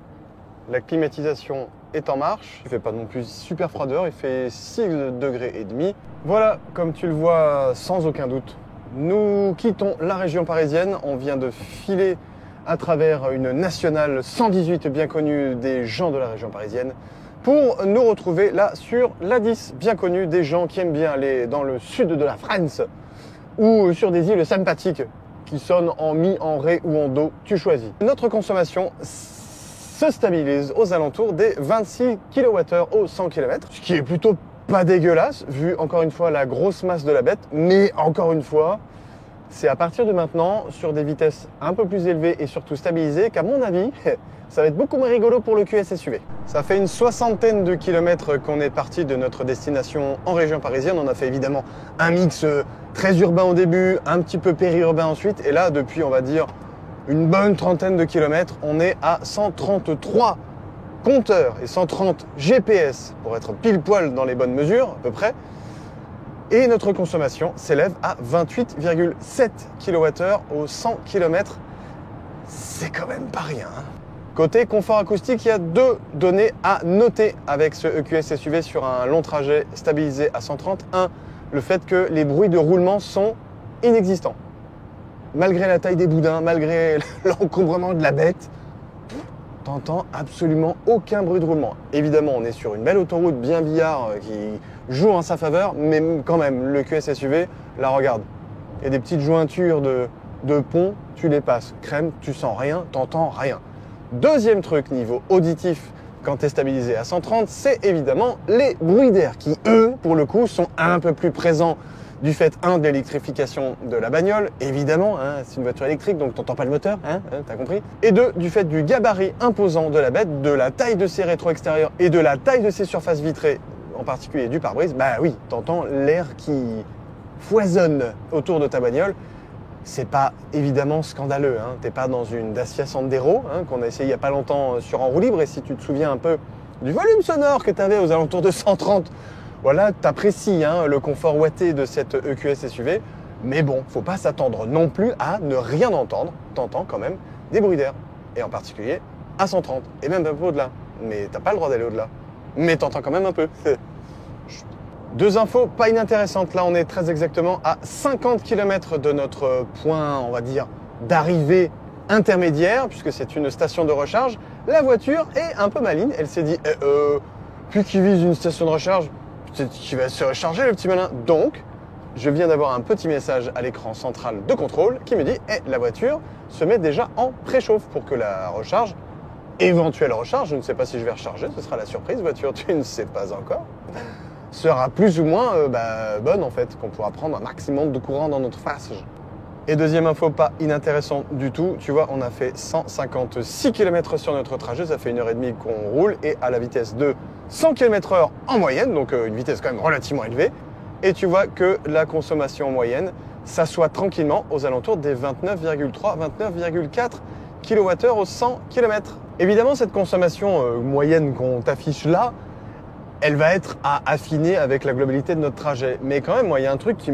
la climatisation est en marche. Il fait pas non plus super froideur, il fait 6 degrés et demi. Voilà, comme tu le vois sans aucun doute, nous quittons la région parisienne. On vient de filer à travers une nationale 118 bien connue des gens de la région parisienne pour nous retrouver là sur l'A10, bien connue des gens qui aiment bien aller dans le sud de la France ou sur des îles sympathiques qui sonnent en mi, en ré ou en do, tu choisis. Notre consommation se stabilise aux alentours des 26 kWh au 100 km, ce qui est plutôt pas dégueulasse, vu encore une fois la grosse masse de la bête, mais encore une fois, c'est à partir de maintenant, sur des vitesses un peu plus élevées et surtout stabilisées, qu'à mon avis, ça va être beaucoup moins rigolo pour le QS SUV. Ça fait une soixantaine de kilomètres qu'on est parti de notre destination en région parisienne. On a fait évidemment un mix très urbain au début, un petit peu périurbain ensuite, et là, depuis, on va dire, une bonne trentaine de kilomètres, on est à 133 compteurs et 130 GPS pour être pile poil dans les bonnes mesures à peu près. Et notre consommation s'élève à 28,7 kWh au 100 km. C'est quand même pas rien. Hein. Côté confort acoustique, il y a deux données à noter avec ce EQS SUV sur un long trajet stabilisé à 130. Un, le fait que les bruits de roulement sont inexistants. Malgré la taille des boudins, malgré l'encombrement de la bête, t'entends absolument aucun bruit de roulement. Évidemment, on est sur une belle autoroute bien billard qui joue en sa faveur, mais quand même, le QS SUV, là regarde, il y a des petites jointures de pont, tu les passes, crème, tu sens rien, t'entends rien. Deuxième truc niveau auditif, quand tu es stabilisé à 130, c'est évidemment les bruits d'air qui, eux, pour le coup, sont un peu plus présents du fait, de l'électrification de la bagnole, évidemment, hein, c'est une voiture électrique, donc t'entends pas le moteur, t'as compris. Et deux, du fait du gabarit imposant de la bête, de la taille de ses rétros extérieurs et de la taille de ses surfaces vitrées, en particulier du pare-brise, bah oui, t'entends l'air qui foisonne autour de ta bagnole. C'est pas évidemment scandaleux, hein. T'es pas dans une Dacia Sandero, hein, qu'on a essayé il y a pas longtemps sur en roue libre, et si tu te souviens un peu du volume sonore que t'avais aux alentours de 130, voilà, t'apprécies hein, le confort ouaté de cette EQS SUV, mais bon, faut pas s'attendre non plus à ne rien entendre. T'entends quand même des bruits d'air, et en particulier à 130, et même un peu au-delà. Mais t'as pas le droit d'aller au-delà. Mais t'entends quand même un peu. Deux infos pas inintéressantes. Là, on est très exactement à 50 km de notre point, on va dire, d'arrivée intermédiaire, puisque c'est une station de recharge. La voiture est un peu maligne. Elle s'est dit, puis qu'il vise une station de recharge, qui va se recharger le petit malin. Donc, je viens d'avoir un petit message à l'écran central de contrôle qui me dit la voiture se met déjà en préchauffe pour que la recharge, éventuelle recharge, je ne sais pas si je vais recharger, ce sera la surprise, voiture, tu ne sais pas encore, sera plus ou moins bonne en fait, qu'on pourra prendre un maximum de courant dans notre phasage. Et deuxième info pas inintéressant du tout, tu vois, on a fait 156 km sur notre trajet, ça fait 1h30 qu'on roule, et à la vitesse de 100 km/h en moyenne, donc une vitesse quand même relativement élevée, et tu vois que la consommation moyenne s'assoit tranquillement aux alentours des 29,3, 29,4 kWh au 100 km. Évidemment, cette consommation moyenne qu'on t'affiche là, elle va être à affiner avec la globalité de notre trajet. Mais quand même, moi, il y a un truc qui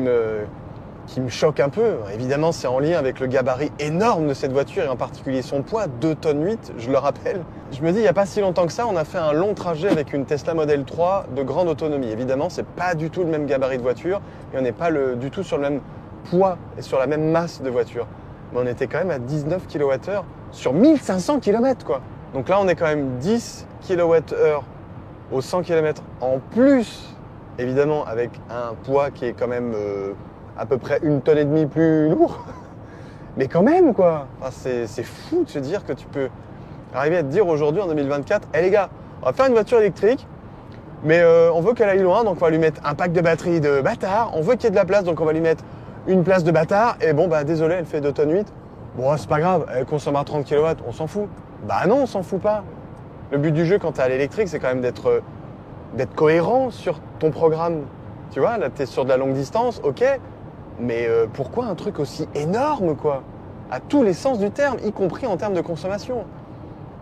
qui me choque un peu. Évidemment, c'est en lien avec le gabarit énorme de cette voiture et en particulier son poids, 2,8 tonnes, je le rappelle. Je me dis, il n'y a pas si longtemps que ça, on a fait un long trajet avec une Tesla Model 3 de grande autonomie. Évidemment, c'est pas du tout le même gabarit de voiture et on n'est pas du tout sur le même poids et sur la même masse de voiture. Mais on était quand même à 19 kWh sur 1500 km, quoi. Donc là, on est quand même 10 kWh au 100 km en plus, évidemment, avec un poids qui est quand même à peu près 1,5 tonnes plus lourd. Mais quand même, quoi. Enfin, c'est fou de se dire que tu peux arriver à te dire aujourd'hui, en 2024, « Eh les gars, on va faire une voiture électrique, mais on veut qu'elle aille loin, donc on va lui mettre un pack de batterie de bâtard. On veut qu'il y ait de la place, donc on va lui mettre une place de bâtard. Et bon, bah désolé, elle fait 2,8 tonnes. Bon, c'est pas grave, elle consommera 30 kW, on s'en fout. » Bah non, on s'en fout pas. Le but du jeu quand tu es à l'électrique, c'est quand même d'être cohérent sur ton programme. Tu vois, là, tu es sur de la longue distance, ok, mais pourquoi un truc aussi énorme, quoi? À tous les sens du terme, y compris en termes de consommation.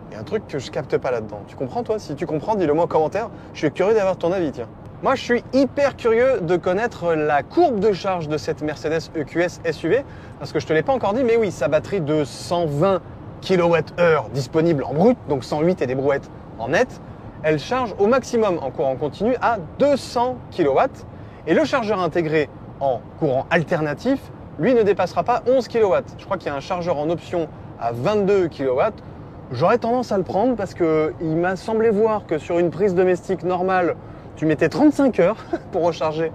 Il y a un truc que je capte pas là-dedans. Tu comprends, toi? Si tu comprends, dis-le moi en commentaire. Je suis curieux d'avoir ton avis, tiens. Moi, je suis hyper curieux de connaître la courbe de charge de cette Mercedes EQS SUV, parce que je te l'ai pas encore dit, mais oui, sa batterie de 120 kWh disponible en brut, donc 108 et des brouettes en net, elle charge au maximum en courant continu à 200 kW. Et le chargeur intégré en courant alternatif, lui, ne dépassera pas 11 kW. Je crois qu'il y a un chargeur en option à 22 kW. J'aurais tendance à le prendre parce qu'il m'a semblé voir que sur une prise domestique normale, tu mettais 35 heures pour recharger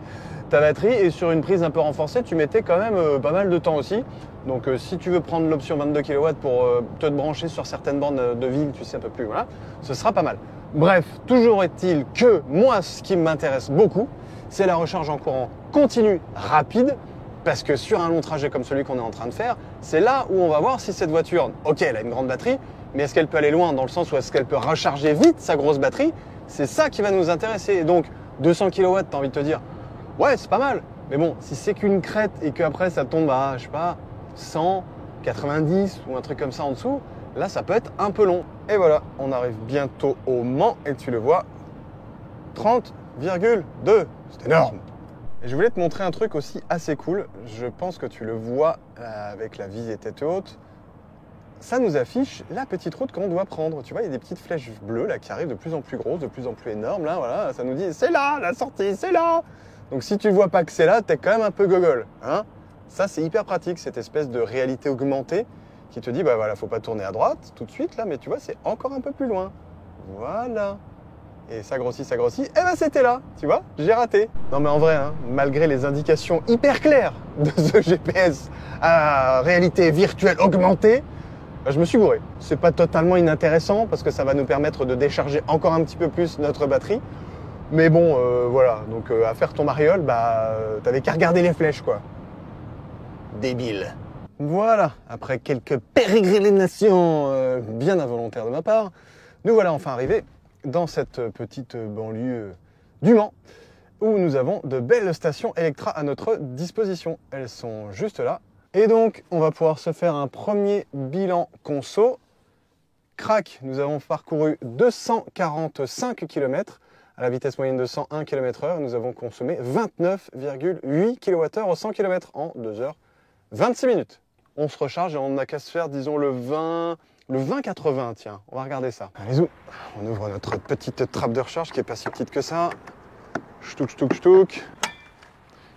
ta batterie et sur une prise un peu renforcée, tu mettais quand même pas mal de temps aussi. Donc si tu veux prendre l'option 22 kW pour te brancher sur certaines bornes de ville, tu sais un peu plus, voilà, ce sera pas mal. Bref, toujours est-il que moi, ce qui m'intéresse beaucoup, c'est la recharge en courant continu rapide, parce que sur un long trajet comme celui qu'on est en train de faire, c'est là où on va voir si cette voiture, ok, elle a une grande batterie, mais est-ce qu'elle peut aller loin dans le sens où est-ce qu'elle peut recharger vite sa grosse batterie? C'est ça qui va nous intéresser. Et donc, 200 kW, t'as envie de te dire, ouais, c'est pas mal. Mais bon, si c'est qu'une crête et qu'après ça tombe à, je sais pas, 100, 90 ou un truc comme ça en dessous, là, ça peut être un peu long. Et voilà, on arrive bientôt au Mans et tu le vois, 30,2. C'est énorme. Et je voulais te montrer un truc aussi assez cool. Je pense que tu le vois avec la visée tête haute. Ça nous affiche la petite route qu'on doit prendre. Tu vois, il y a des petites flèches bleues là qui arrivent de plus en plus grosses, de plus en plus énormes. Là, voilà, ça nous dit c'est là la sortie, c'est là. Donc si tu vois pas que c'est là, t'es quand même un peu gogol, hein. Ça, c'est hyper pratique, cette espèce de réalité augmentée qui te dit, bah voilà, faut pas tourner à droite tout de suite là, mais tu vois, c'est encore un peu plus loin. Voilà. Et ça grossit, et ben c'était là, tu vois, j'ai raté. Non mais en vrai, hein, malgré les indications hyper claires de ce GPS à réalité virtuelle augmentée, je me suis gouré. C'est pas totalement inintéressant parce que ça va nous permettre de décharger encore un petit peu plus notre batterie. Mais bon, voilà, donc à faire ton mariole, bah t'avais qu'à regarder les flèches, quoi. Débile. Voilà, après quelques pérégrinations bien involontaires de ma part, nous voilà enfin arrivés dans cette petite banlieue du Mans, où nous avons de belles stations Electra à notre disposition. Elles sont juste là. Et donc, on va pouvoir se faire un premier bilan conso. Crac, nous avons parcouru 245 km à la vitesse moyenne de 101 km/h. Nous avons consommé 29,8 kWh au 100 km en 2h26 minutes. On se recharge et on n'a qu'à se faire, disons, le 20-80, tiens, on va regarder ça. Allez, zou. On ouvre notre petite trappe de recharge qui est pas si petite que ça. Ch'touk, ch'touk, ch'touk.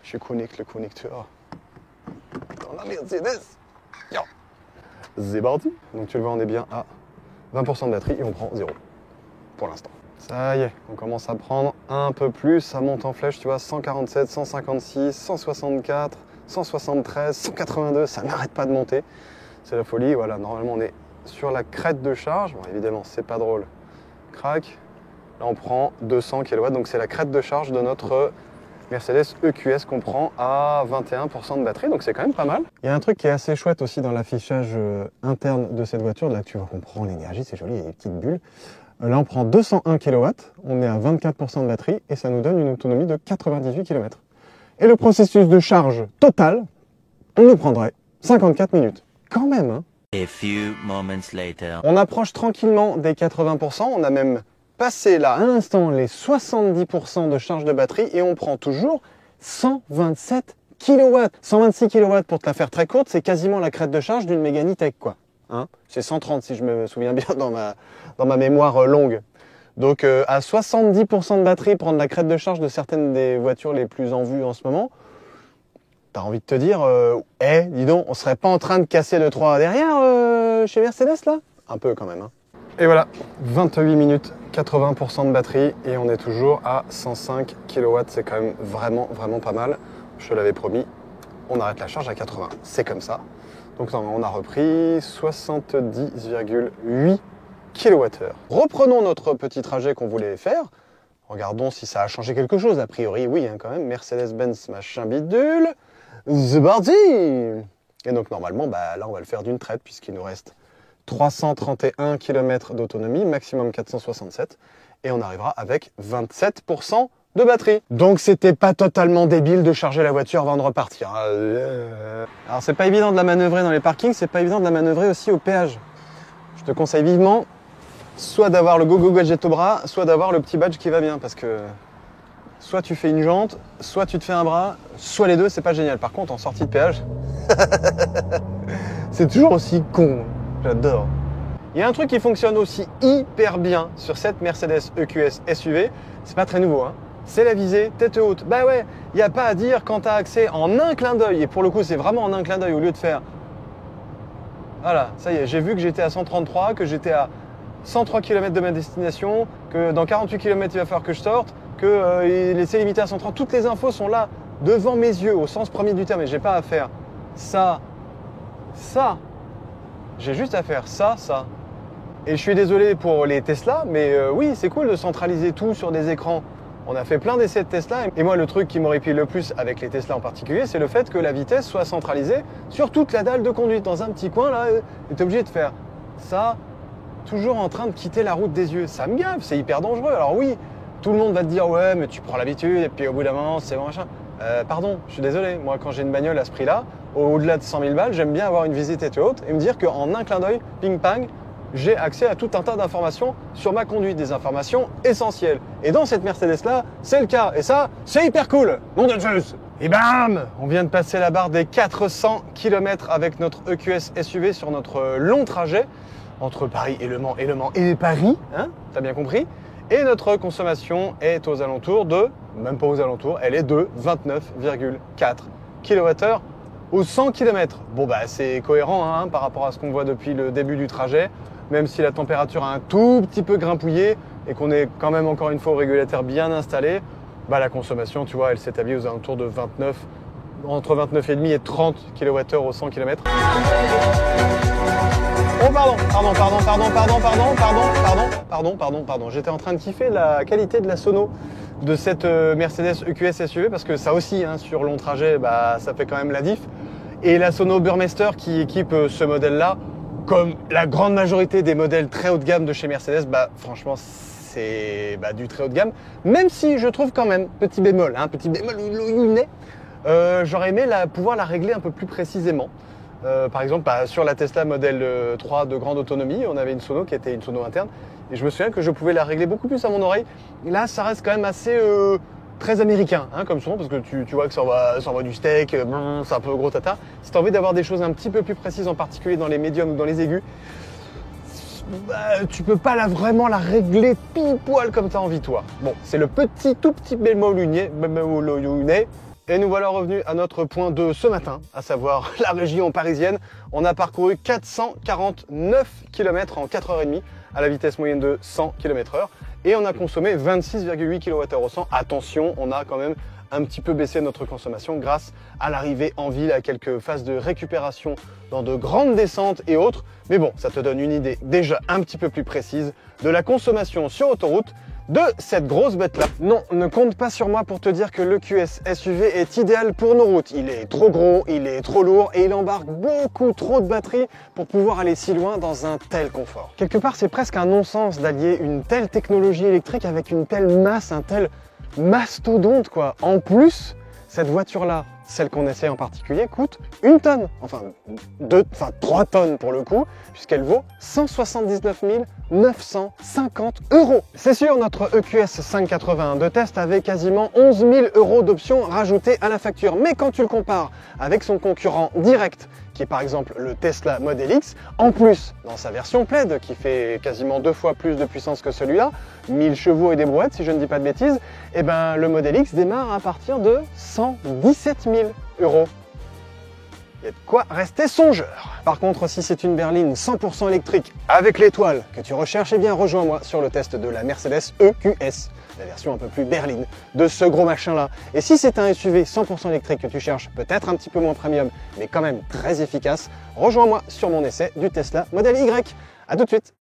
Je connecte le connecteur dans la Mercedes. Yo. C'est parti. Donc tu le vois, on est bien à 20% de batterie et on prend 0 pour l'instant. Ça y est, on commence à prendre un peu plus. Ça monte en flèche, tu vois, 147, 156, 164, 173, 182. Ça n'arrête pas de monter. C'est la folie. Voilà, normalement on est sur la crête de charge. Bon, évidemment, c'est pas drôle. Crac. Là, on prend 200 kW. Donc, c'est la crête de charge de notre Mercedes EQS qu'on prend à 21% de batterie. Donc, c'est quand même pas mal. Il y a un truc qui est assez chouette aussi dans l'affichage interne de cette voiture. Là, tu vois qu'on prend l'énergie. C'est joli, il y a des petites bulles. Là, on prend 201 kW. On est à 24% de batterie et ça nous donne une autonomie de 98 km. Et le processus de charge total, on nous prendrait 54 minutes. Quand même, hein. A few moments later. On approche tranquillement des 80%, on a même passé là à l'instant les 70% de charge de batterie et on prend toujours 127 kW. 126 kW, pour te la faire très courte, c'est quasiment la crête de charge d'une Mégane E-Tech, quoi. Hein, c'est 130 si je me souviens bien dans ma mémoire longue. Donc à 70% de batterie, prendre la crête de charge de certaines des voitures les plus en vue en ce moment, t'as envie de te dire, dis donc, on serait pas en train de casser le 3 derrière chez Mercedes là? Un peu quand même. Hein. Et voilà, 28 minutes, 80% de batterie et on est toujours à 105 kW. C'est quand même vraiment, vraiment pas mal. Je te l'avais promis, on arrête la charge à 80. C'est comme ça. Donc on a repris 70,8 kWh. Reprenons notre petit trajet qu'on voulait faire. Regardons si ça a changé quelque chose. A priori, oui, hein, quand même. Mercedes-Benz, machin bidule. C'est parti! Et donc normalement, bah, là, on va le faire d'une traite puisqu'il nous reste 331 km d'autonomie, maximum 467, et on arrivera avec 27% de batterie. Donc c'était pas totalement débile de charger la voiture avant de repartir. Alors c'est pas évident de la manœuvrer dans les parkings, c'est pas évident de la manœuvrer aussi au péage. Je te conseille vivement soit d'avoir le GoGo Gadget au bras, soit d'avoir le petit badge qui va bien, parce que soit tu fais une jante, soit tu te fais un bras, soit les deux, c'est pas génial. Par contre, en sortie de péage, c'est toujours aussi con. J'adore. Il y a un truc qui fonctionne aussi hyper bien sur cette Mercedes EQS SUV, c'est pas très nouveau, hein. C'est la visée tête haute. Bah ouais, il n'y a pas à dire quand tu as accès en un clin d'œil, et pour le coup c'est vraiment en un clin d'œil au lieu de faire... Voilà, ça y est, j'ai vu que j'étais à 133, que j'étais à 103 km de ma destination, que dans 48 km il va falloir que je sorte, que c'est limité à 130. Toutes les infos sont là, devant mes yeux, au sens premier du terme, et j'ai pas à faire ça. J'ai juste à faire ça. Et je suis désolé pour les Tesla, mais oui, c'est cool de centraliser tout sur des écrans. On a fait plein d'essais de Tesla, et moi, le truc qui m'horripile le plus avec les Tesla en particulier, c'est le fait que la vitesse soit centralisée sur toute la dalle de conduite. Dans un petit coin, là, tu es obligé de faire ça, toujours en train de quitter la route des yeux. Ça me gave, c'est hyper dangereux. Alors oui, tout le monde va te dire, ouais, mais tu prends l'habitude, et puis au bout d'un moment, c'est bon, machin. Pardon, je suis désolé. Moi, quand j'ai une bagnole à ce prix-là, au-delà de 100 000 balles, j'aime bien avoir une visite tête haute et me dire qu'en un clin d'œil, ping-pang, j'ai accès à tout un tas d'informations sur ma conduite, des informations essentielles. Et dans cette Mercedes-là, c'est le cas. Et ça, c'est hyper cool. Nom de Zeus. Et bam, on vient de passer la barre des 400 km avec notre EQS SUV sur notre long trajet entre Paris et Le Mans et Paris, hein, t'as bien compris. Et notre consommation est aux alentours de, même pas aux alentours, elle est de 29,4 kWh au 100 km. Bon bah c'est cohérent hein, par rapport à ce qu'on voit depuis le début du trajet, même si la température a un tout petit peu grimpouillé et qu'on est quand même encore une fois au régulateur bien installé, bah la consommation, tu vois, elle s'établit aux alentours de 29, entre 29,5 et 30 kWh au 100 km. Oh pardon, j'étais en train de kiffer la qualité de la sono de cette Mercedes EQS SUV parce que ça aussi, hein, sur long trajet, bah, ça fait quand même la diff. Et la sono Burmester qui équipe ce modèle-là, comme la grande majorité des modèles très haut de gamme de chez Mercedes, bah, franchement, c'est du très haut de gamme. Même si je trouve quand même, petit bémol lunet, j'aurais aimé pouvoir la régler un peu plus précisément. Par exemple, sur la Tesla Model 3 de grande autonomie, on avait une sono qui était une sono interne. Et je me souviens que je pouvais la régler beaucoup plus à mon oreille. Et là, ça reste quand même assez très américain hein, comme son, parce que tu vois que ça envoie du steak, c'est un peu gros tata. Si tu as envie d'avoir des choses un petit peu plus précises, en particulier dans les médiums ou dans les aigus, tu peux pas vraiment la régler pile poil comme tu as envie toi. Bon, c'est le tout petit bémol lunet. Et nous voilà revenus à notre point de ce matin, à savoir la région parisienne. On a parcouru 449 km en 4h30 à la vitesse moyenne de 100 km/h et on a consommé 26,8 kWh au 100. Attention, on a quand même un petit peu baissé notre consommation grâce à l'arrivée en ville, à quelques phases de récupération dans de grandes descentes et autres. Mais bon, ça te donne une idée déjà un petit peu plus précise de la consommation sur autoroute de cette grosse bête-là. Non, ne compte pas sur moi pour te dire que l'EQS SUV est idéal pour nos routes. Il est trop gros, il est trop lourd et il embarque beaucoup trop de batterie pour pouvoir aller si loin dans un tel confort. Quelque part, c'est presque un non-sens d'allier une telle technologie électrique avec une telle masse, un tel mastodonte, quoi. En plus, cette voiture-là, celle qu'on essaie en particulier, coûte 1 tonne, enfin 3 tonnes pour le coup, puisqu'elle vaut 179 950 €. C'est sûr, notre EQS 581 de test avait quasiment 11 000 € d'options rajoutées à la facture. Mais quand tu le compares avec son concurrent direct, qui est par exemple le Tesla Model X, en plus, dans sa version Plaid, qui fait quasiment 2 fois plus de puissance que celui-là, 1000 chevaux et des brouettes si je ne dis pas de bêtises, et ben le Model X démarre à partir de 117 000 €. Il y a de quoi rester songeur. Par contre, si c'est une berline 100% électrique avec l'étoile que tu recherches, eh bien rejoins-moi sur le test de la Mercedes EQS, la version un peu plus berline de ce gros machin-là. Et si c'est un SUV 100% électrique que tu cherches, peut-être un petit peu moins premium, mais quand même très efficace, rejoins-moi sur mon essai du Tesla Model Y. A tout de suite.